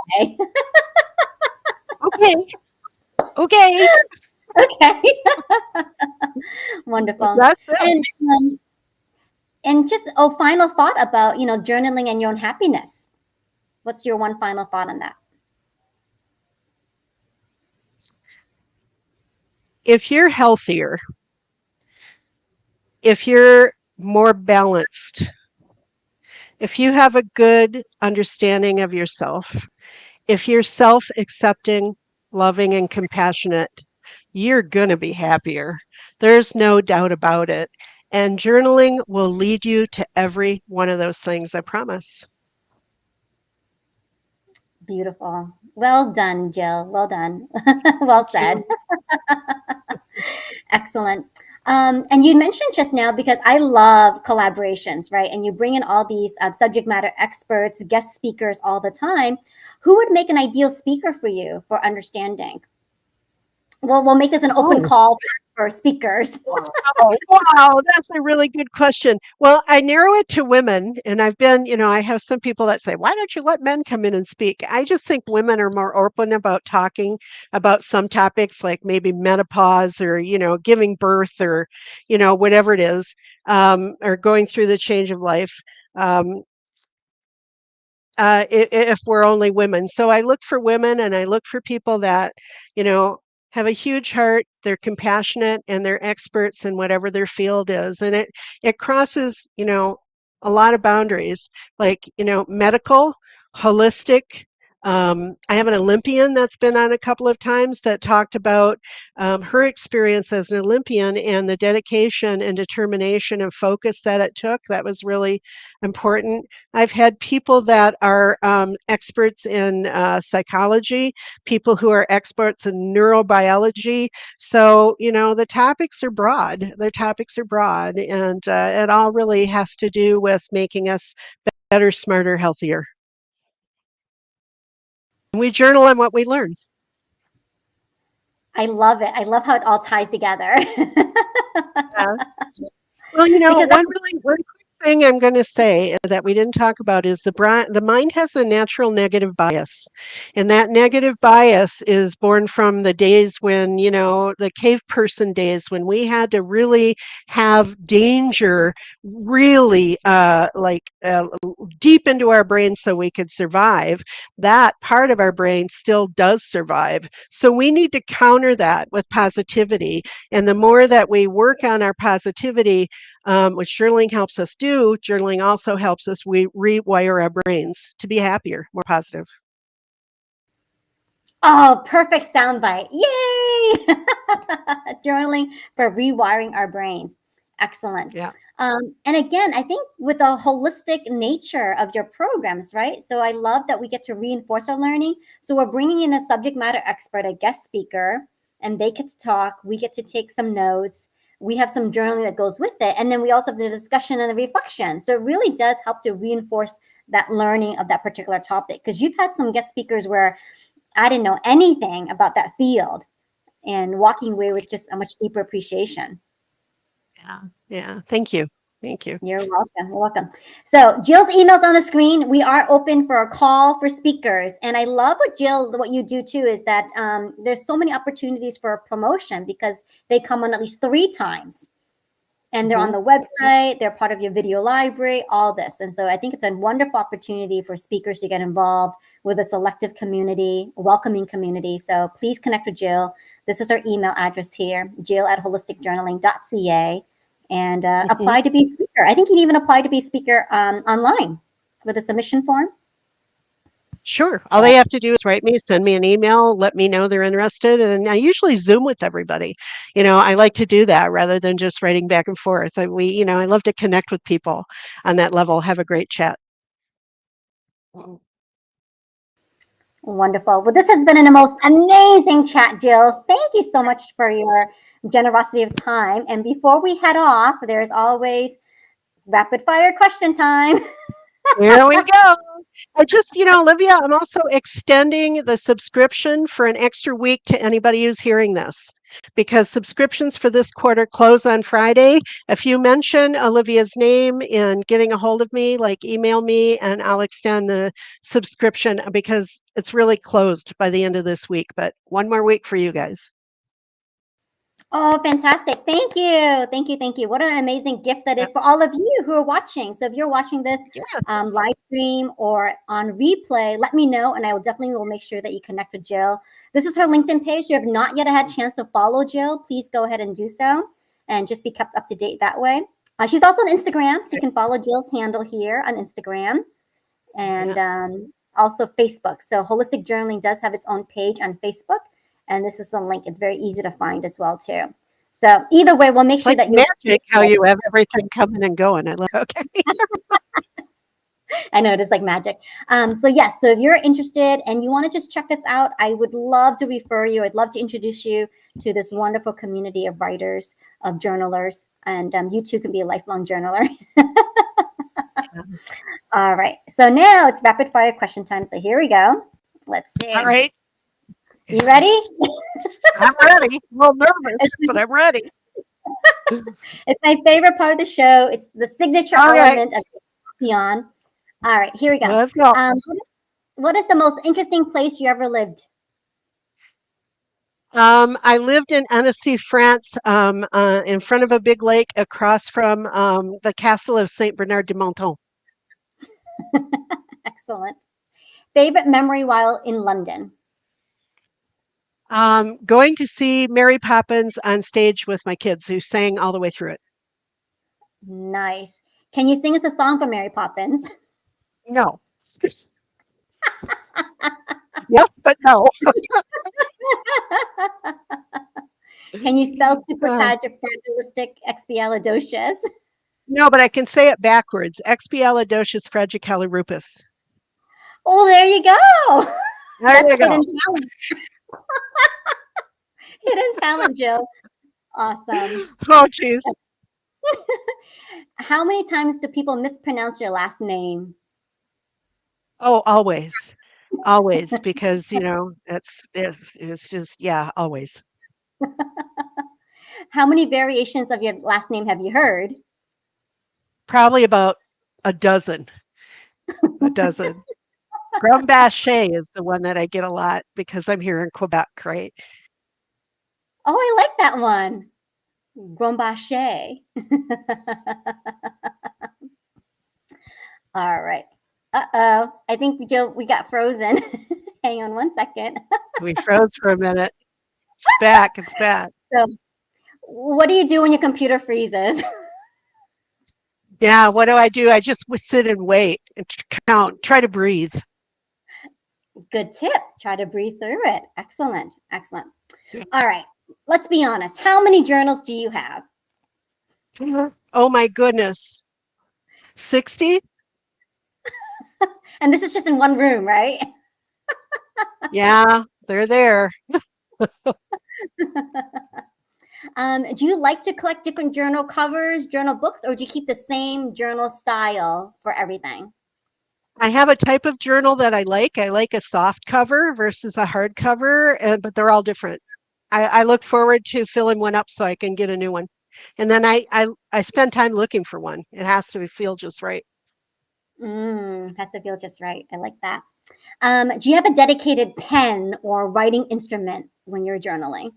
Okay. Okay. Okay, wonderful. That's it. And um, and just a final thought about journaling and your own happiness. What's your one final thought on that? If you're healthier, if you're more balanced, if you have a good understanding of yourself, if you're self accepting, loving, and compassionate, you're going to be happier. There's no doubt about it. And journaling will lead you to every one of those things, I promise. Beautiful. Well done, Jill. Well done. Well Thank said. you. Excellent. And you mentioned just now, because I love collaborations, right? And you bring in all these subject matter experts, guest speakers all the time. Who would make an ideal speaker for you for UnderstandInk? Well, we'll make this an open Oh, call for speakers. wow. Wow. That's a really good question. Well, I narrow it to women, and I have some people that say, why don't you let men come in and speak? I just think women are more open about talking about some topics like maybe menopause or, giving birth or, whatever it is, or going through the change of life. Um, if we're only women. So I look for women and I look for people that, you know, have a huge heart, they're compassionate and they're experts in whatever their field is. And it crosses, a lot of boundaries, like, medical, holistic. I have an Olympian that's been on a couple of times that talked about her experience as an Olympian and the dedication and determination and focus that it took. That was really important. I've had people that are experts in psychology, people who are experts in neurobiology. So, the topics are broad. Their topics are broad, and it all really has to do with making us better, smarter, healthier. We journal on what we learn. I love it. I love how it all ties together. Yeah. Well, Because one quick thing I'm going to say that we didn't talk about is the mind has a natural negative bias, and that negative bias is born from the days when the cave person days when we had to really have danger really deep into our brain so we could survive. That part of our brain still does survive, so we need to counter that with positivity. And the more that we work on our positivity, which journaling helps us do, journaling also helps us rewire our brains to be happier, more positive. oh, perfect soundbite. Yay! Journaling for rewiring our brains. Excellent. Yeah. And again, I think with the holistic nature of your programs, right? So I love that we get to reinforce our learning. So we're bringing in a subject matter expert, a guest speaker, and they get to talk. We get to take some notes. We have some journaling that goes with it. And then we also have the discussion and the reflection. So it really does help to reinforce that learning of that particular topic. Because you've had some guest speakers where I didn't know anything about that field, and walking away with just a much deeper appreciation. Yeah. Yeah. Thank you. Thank you. You're welcome. You're welcome. So Jill's email's on the screen. We are open for a call for speakers. And I love what you do too, is that there's so many opportunities for promotion because they come on at least 3 times. And they're on Hmm. the website, they're part of your video library, all this. And so I think it's a wonderful opportunity for speakers to get involved with a selective community, a welcoming community. So please connect with Jill. This is her email address here, jill@holisticjournaling.ca. and Mhm. apply to be speaker. I think you can even apply to be speaker online with a submission form. Sure. All So they have to do is write me, send me an email, let me know they're interested, and I usually Zoom with everybody. I like to do that rather than just writing back and forth. I love to connect with people on that level, have a great chat. wonderful. Well, this has been the most amazing chat, Jill. Thank you so much for your generosity of time. And before we head off, there's always rapid fire question time. Here we go. Olivia, I'm also extending the subscription for an extra week to anybody who's hearing this because subscriptions for this quarter close on Friday. If you mention Olivia's name in getting a hold of me, like email me and I'll extend the subscription because it's really closed by the end of this week. But one more week for you guys. Oh, fantastic. Thank you. Thank you. Thank you. What an amazing gift that Yeah, is for all of you who are watching. So if you're watching this yeah, live stream or on replay, let me know and I will definitely will make sure that you connect with Jill. This is her LinkedIn page. You have not yet had a chance to follow Jill. Please go ahead and do so and just be kept up to date that way. She's also on Instagram, so you can follow Jill's handle here on Instagram and yeah. also Facebook. So Holistic Journaling does have its own page on Facebook. And this is the link. It's very easy to find as well, too. So either way, we'll make It's sure like that you'll. magic how you have everything coming and going. I love. Okay. I know it is like magic. So yes, so if you're interested and you want to just check us out, I would love to refer you. I'd love to introduce you to this wonderful community of writers, of journalers, and you too can be a lifelong journaler. All right. So now it's rapid fire question time. So here we go. Let's All see. right. You ready? I'm ready. I'm a little nervous, but I'm ready. It's my favorite part of the show. It's the signature Okay, element of Peon. All right, here we go. let's go. Um, what is the most interesting place you ever lived? I lived in Annecy, France, in front of a big lake across from the castle of Saint Bernard de Menthon. Excellent. Favorite memory while in London? Going to see Mary Poppins on stage with my kids who sang all the way through it. Nice. Can you sing us a song for Mary Poppins? No. Yes, but no. Can you spell supercalifragilisticexpialidocious? No, but I can say it backwards. Expialidocious fragicalirupus. Oh, there you go. There That's you hidden go. talent. Hidden talent, Jill. Awesome. Oh, geez. How many times do people mispronounce your last name? Oh, always. Always, because, it's just, yeah, always. How many variations of your last name have you heard? Probably about a dozen. A dozen. Grumbache is the one that I get a lot because I'm here in Quebec, right? Oh, I like that one. Grumbache. All right. Uh-oh. I think Jill, we got frozen. Hang on one second. We froze for a minute. It's back. It's back. So, what do you do when your computer freezes? Yeah, what do? I just sit and wait and count, try to breathe. Good tip. Try to breathe through it. Excellent. Excellent. Yeah. All right. Let's be honest. How many journals do you have? Oh my goodness. 60? And this is just in one room, right? Yeah, they're there. Do you like to collect different journal covers, journal books, or do you keep the same journal style for everything? I have a type of journal that I like. I like a soft cover versus a hard cover, but they're all different. I look forward to filling one up so I can get a new one. And then I spend time looking for one. It has to feel just right. Has to feel just right. I like that. Do you have a dedicated pen or writing instrument when you're journaling?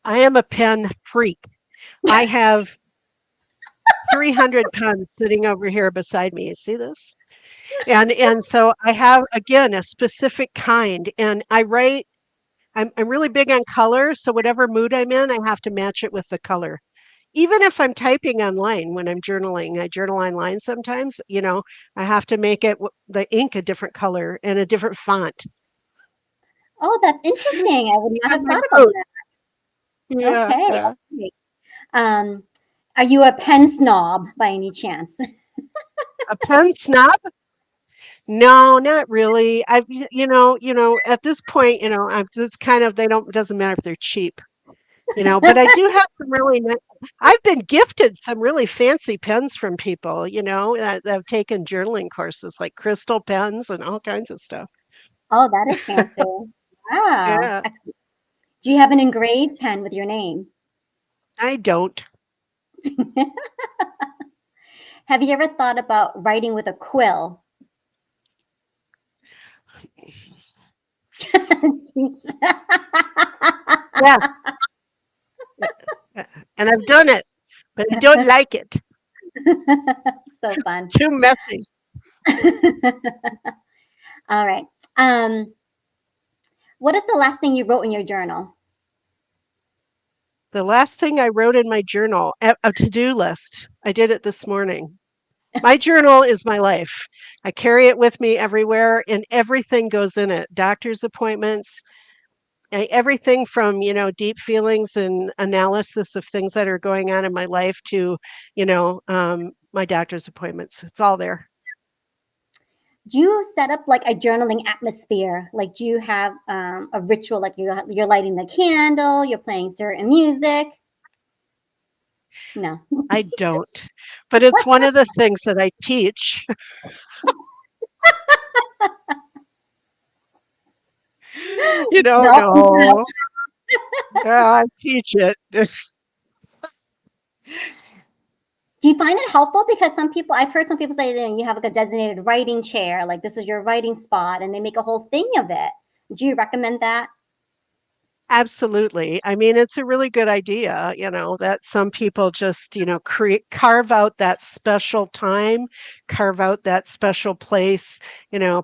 I am a pen freak. I have 300 pens sitting over here beside me. You see this? And so I have again a specific kind, and I write. I'm really big on color, so whatever mood I'm in, I have to match it with the color. even if I'm typing online when I'm journaling, I journal online sometimes, I have to make the ink a different color and a different font. Oh, that's interesting. I would not Even have my thought about notes. that. Yeah, Okay. yeah. Okay. Um, are you a pen snob by any chance? A pen snob? No, not really. At this point, it's kind of they don't doesn't matter if they're cheap, but I do have some I've been gifted some really fancy pens from people, that have taken journaling courses like crystal pens and all kinds of stuff. Oh, that is fancy. Wow. Yeah, Excellent. Do you have an engraved pen with your name? I don't. Have you ever thought about writing with a quill? Yes, and I've done it, but I don't like it. So fun. Too messy. All right. Um, what is the last thing you wrote in your journal? The last thing I wrote in my journal, a to-do list. I did it this morning. My journal is my life. I carry it with me everywhere, and everything goes in it. Doctor's appointments, everything from, deep feelings and analysis of things that are going on in my life to, my doctor's appointments. It's all there. Do you set up like a journaling atmosphere? Like, do you have a ritual? Like you're lighting the candle, you're playing certain music? No. I don't, but it's one of the things that I teach. You don't No. know. Yeah, I teach it. Do you find it helpful? Because I've heard some people say that you have like a designated writing chair, like this is your writing spot, and they make a whole thing of it. Do you recommend that? Absolutely. I mean, it's a really good idea, that some people just, carve out that special time, carve out that special place,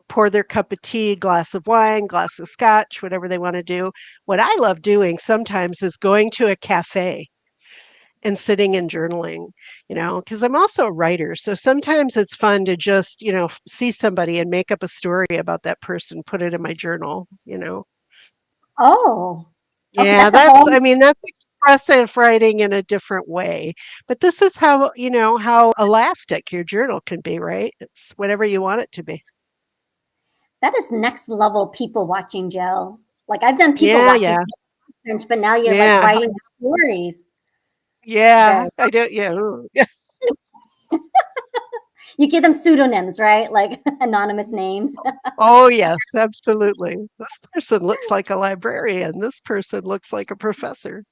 pour their cup of tea, glass of wine, glass of scotch, whatever they want to do. What I love doing sometimes is going to a cafe and sitting and journaling, because I'm also a writer. So sometimes it's fun to just, see somebody and make up a story about that person, put it in my journal. Oh, okay. Yeah, That's a whole. I mean, that's expressive writing in a different way. But this is how elastic your journal can be, right? It's whatever you want it to be. That is next level people watching, Jill. Like I've done people Yeah, watching, yeah, but now you're like yeah, writing stories. yeah. Very. I do. Yeah. Ooh, yes. You give them pseudonyms, right? Like anonymous names. Oh, yes, absolutely. This person looks like a librarian. This person looks like a professor.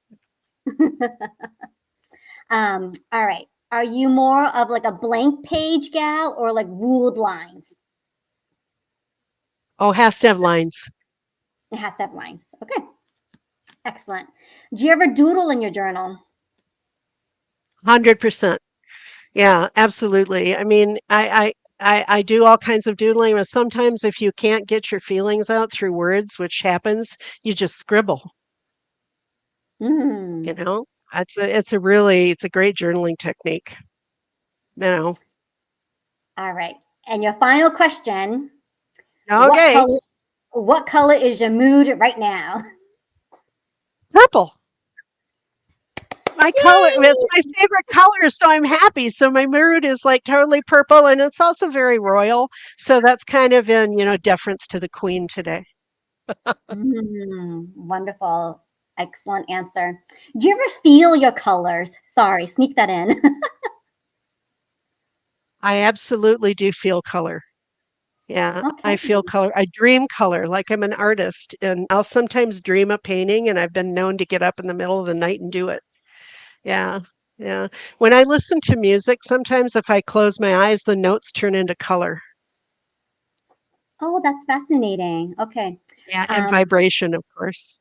All right. Are you more of like a blank page gal or like ruled lines? Oh, has to have lines. It has to have lines. Okay. Excellent. Do you ever doodle in your journal? 100%. Yeah, absolutely. I mean, I do all kinds of doodling, but sometimes if you can't get your feelings out through words, which happens, you just scribble, you Hmm. know? It's a great journaling technique. You know. All right. And your final question, what Okay, color what color is your mood right now? purple. My color, it's Yay! my favorite color, so I'm happy. So my mood is like totally purple, and it's also very royal. So that's kind of in, deference to the queen today. Wonderful. Excellent answer. Do you ever feel your colors? Sorry, sneak that in. I absolutely do feel color. Yeah, I Okay. feel color. I dream color like I'm an artist, and I'll sometimes dream a painting, and I've been known to get up in the middle of the night and do it. Yeah, yeah. When I listen to music, sometimes if I close my eyes, the notes turn into color. Oh, that's fascinating. Okay. Yeah, and Um, vibration, of course.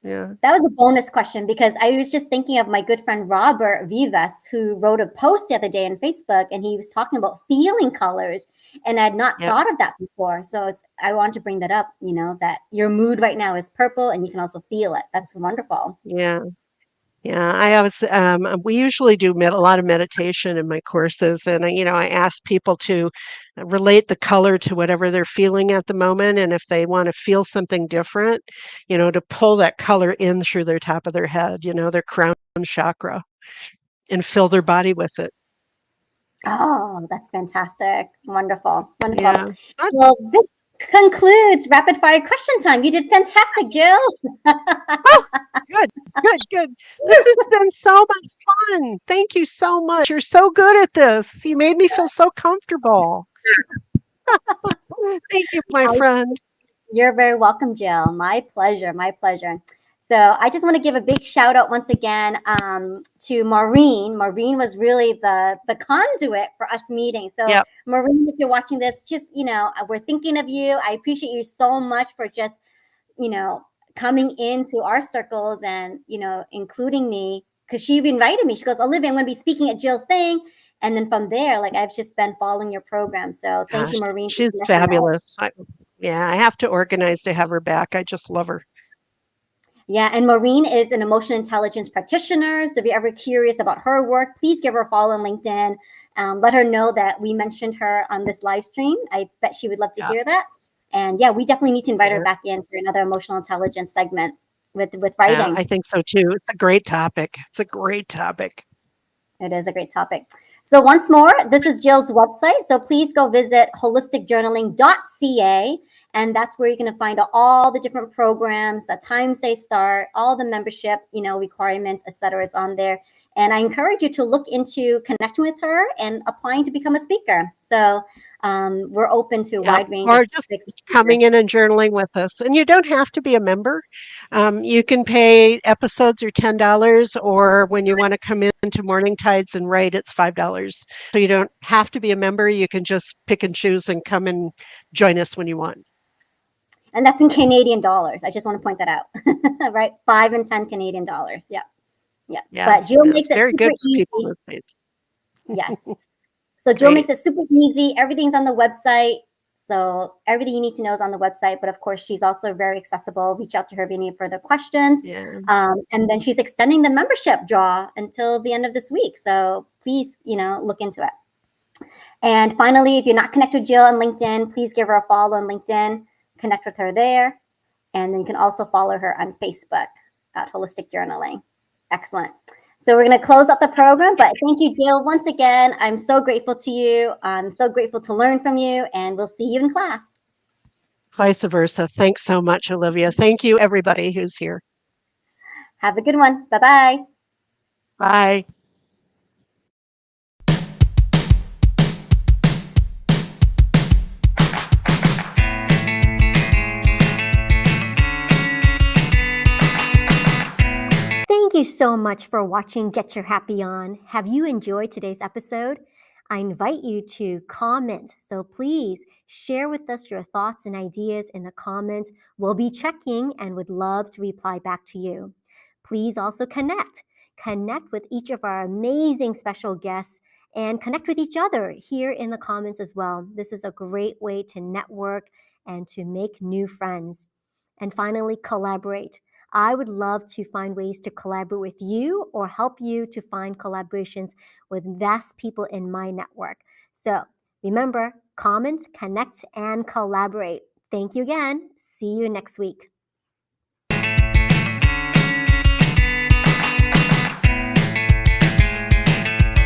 Yeah, that was a bonus question because I was just thinking of my good friend Robert Vivas, who wrote a post the other day on Facebook, and he was talking about feeling colors, and I'd not yeah, thought of that before. So I wanted to bring that up. That your mood right now is purple, and you can also feel it. That's wonderful. yeah. Yeah, we usually do a lot of meditation in my courses, and I ask people to relate the color to whatever they're feeling at the moment, and if they want to feel something different, to pull that color in through their top of their head, their crown chakra, and fill their body with it. Oh, that's fantastic. Wonderful. Wonderful. Yeah. Well, this concludes rapid fire question time. You did fantastic, Jill. Oh, good, good, good. This has been so much fun. Thank you so much. You're so good at this. You made me feel so comfortable. Thank you, my friend. You're very welcome, Jill. My pleasure. My pleasure. So I just want to give a big shout out once again to Maureen. Maureen was really the conduit for us meeting. So Yep. Maureen, if you're watching this, just we're thinking of you. I appreciate you so much for just coming into our circles and including me, because she invited me. She goes, Olivia, I'm going to be speaking at Jill's thing. And then from there, like, I've just been following your program. So thank Gosh, you, Maureen, for she's connecting us. fabulous. Yeah, I have to organize to have her back. I just love her. Yeah, and Maureen is an emotional intelligence practitioner. So if you're ever curious about her work, please give her a follow on LinkedIn. Let her know that we mentioned her on this live stream. I bet she would love to Yeah. hear that. And yeah, we definitely need to invite her Yeah. back in for another emotional intelligence segment with Yeah, writing. I think so too. It's a great topic. It's a great topic. It is a great topic. So once more, this is Jill's website. So please go visit holisticjournaling.ca. And that's where you're going to find all the different programs, the times they start, all the membership, requirements, etc. is on there. And I encourage you to look into connecting with her and applying to become a speaker. So we're open to a Yeah, wide range of or just coming speakers. in and journaling with us. And you don't have to be a member. You can pay episodes are $10, or when you want to come into Morningtides and write, it's $5. So you don't have to be a member. You can just pick and choose and come and join us when you want. And that's in Canadian dollars. I just want to point that out, right? 5 and 10 Canadian dollars. Yeah. Yeah. Yeah, But Jill it's makes it very super good for people in easy. the States. Yes. So Jill Great. makes it super easy. Everything's on the website. So everything you need to know is on the website. But of course, she's also very accessible. Reach out to her if you need further questions. Yeah. And then she's extending the membership draw until the end of this week. So please, look into it. And finally, if you're not connected with Jill on LinkedIn, please give her a follow on LinkedIn. Connect with her there. And then you can also follow her on Facebook at Holistic Journaling. Excellent. So we're going to close out the program, but thank you, Jill, once again. I'm so grateful to you. I'm so grateful to learn from you, and we'll see you in class. Vice versa. Thanks so much, Olivia. Thank you, everybody who's here. Have a good one. Bye-bye. Bye. Thank you so much for watching Get Your Happy On. Have you enjoyed today's episode? I invite you to comment. So please share with us your thoughts and ideas in the comments. We'll be checking and would love to reply back to you. Please also connect. Connect with each of our amazing special guests and connect with each other here in the comments as well. This is a great way to network and to make new friends. And finally, collaborate. I would love to find ways to collaborate with you or help you to find collaborations with vast people in my network. So remember, comment, connect, and collaborate. Thank you again. See you next week.